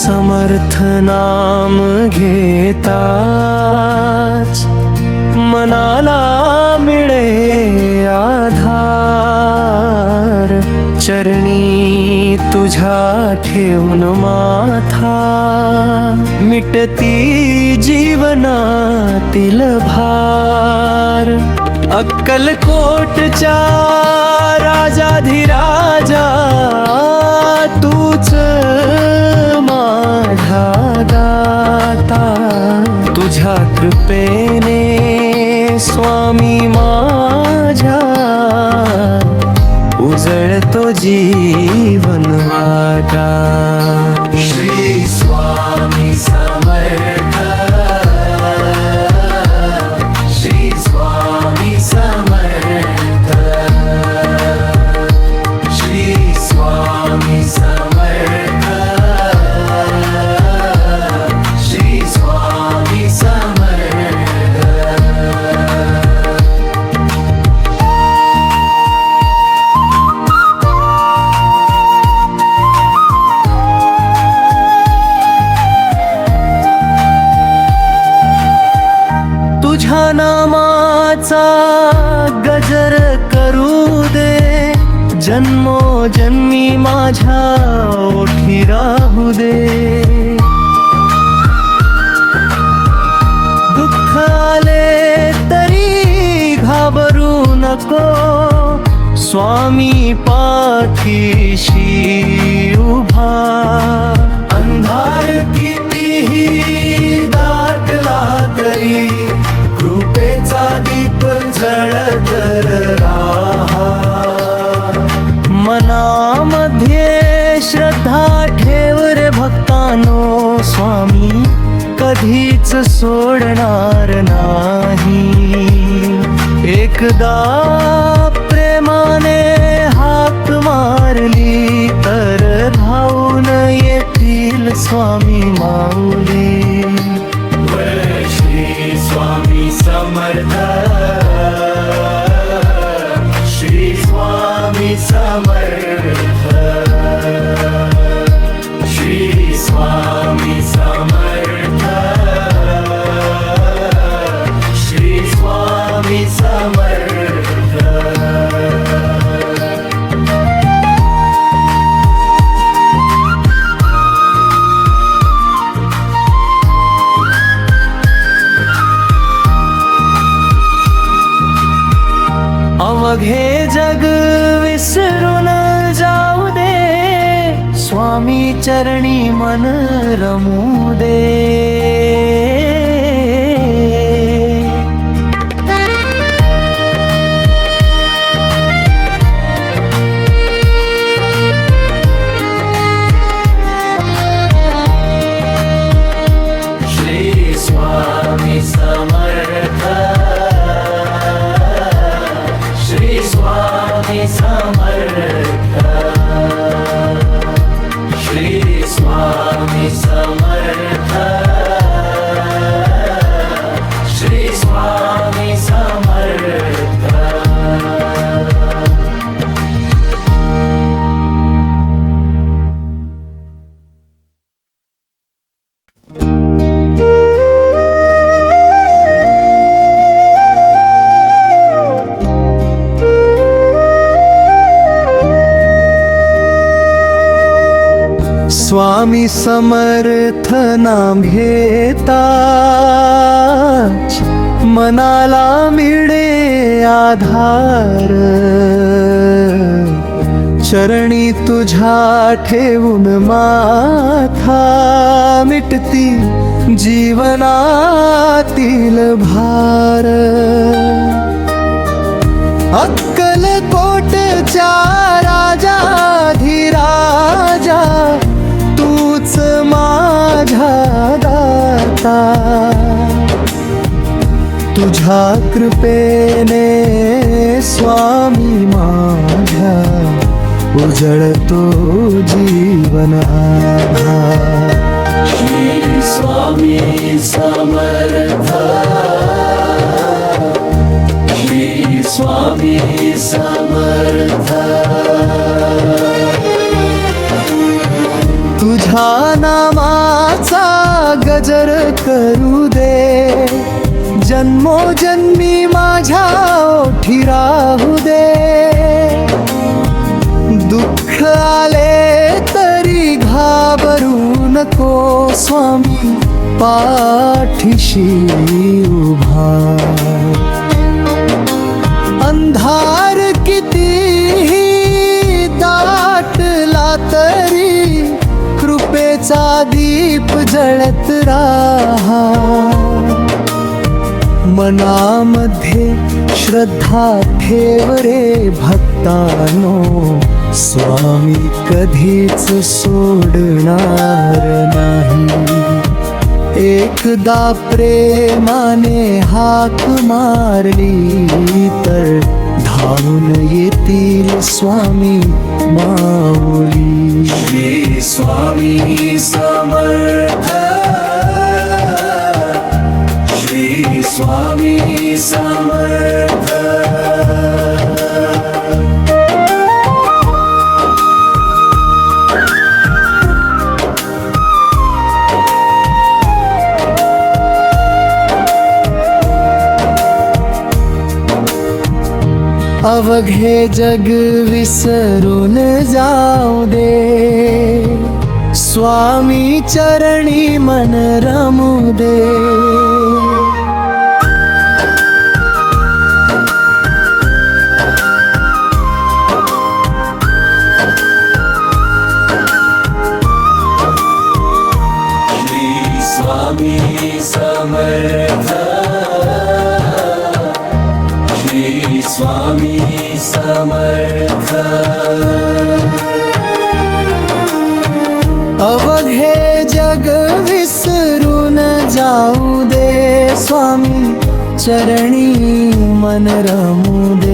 समर्थ नाम घेताच मनाला मिळे आधार, चरणी तुझ्या ठेवून माथा मिटती जीवनातील भार. अक्कलकोटच्या राजाधिराजा तूच माझा दाता, तुझ्या कृपेने स्वामी माझ्या उजळतो जीवन वाटा. श्री स्वामी समर्थ, श्री स्वामी समर्थ, श्री स्वामी समर्थ, श्री स्वामी समर्थ. तुझ्या नामाचा गजर करू दे, जन्मोजन्मी माझ्या ओठी राहू दे. दुःख आले तरी घाबरू नको, स्वामी पाठीशी उभा. अंधार कितीही दाटला तरी कृपेचा दीप जळत राहा. मनामध्ये श्रद्धा ठेव रे भक्तांनो, स्वामी कधीच सोडणार नाही. एकदा प्रेमाने हाक मारली तर धावून येतील स्वामी माऊली. श्री स्वामी समर्थ, श्री स्वामी समर्थ, श्री स्वामी समर्थ, श्री स्वामी समर्थ. अवघे जग विसरून जाऊ दे, स्वामी चरणी मन रमू दे. श्री स्वामी समर्थ, श्री स्वामी समर्थ, श्री स्वामी समर्थ, श्री स्वामी समर्थ. स्वामी समर्थ नाम घेताच मनाला मिळे आधार, चरणी तुझ्या ठेवून माथा मिटती जीवनातील भार. अक्कलकोटच्या राजाधिराजा तूच माझ्या दाता, तुझ्या कृपेने स्वामी माझ्या उजळतो जीवन आधार. श्री स्वामी समर्थ, श्री स्वामी समर्थ, तुझ्या तुझ्या नामाचा गजर करू दे, जन्मोजन्मी माझ्या ओठी राहू दे. दुःख आले तरी घाबरू नको स्वामी, पाठीशी उभा. अंधार कितीही दाटला तरी कृपेचा दीप जळत राहा. मनामध्ये श्रद्धा ठेव रे भक्तानो, स्वामी कधीच सोडणार नाही. एकदा प्रेमाने हाक मारली तर धावून येतील स्वामी माऊली. श्री स्वामी समर्थ, श्री स्वामी समर्थ. अवघे जग विसरून जाऊ दे, स्वामी चरणी मन रमू दे. श्री स्वामी समर्थ, श्री स्वामी समर्थ. अवघे जग विसरून जाऊ दे, स्वामी चरणी मन रमू दे.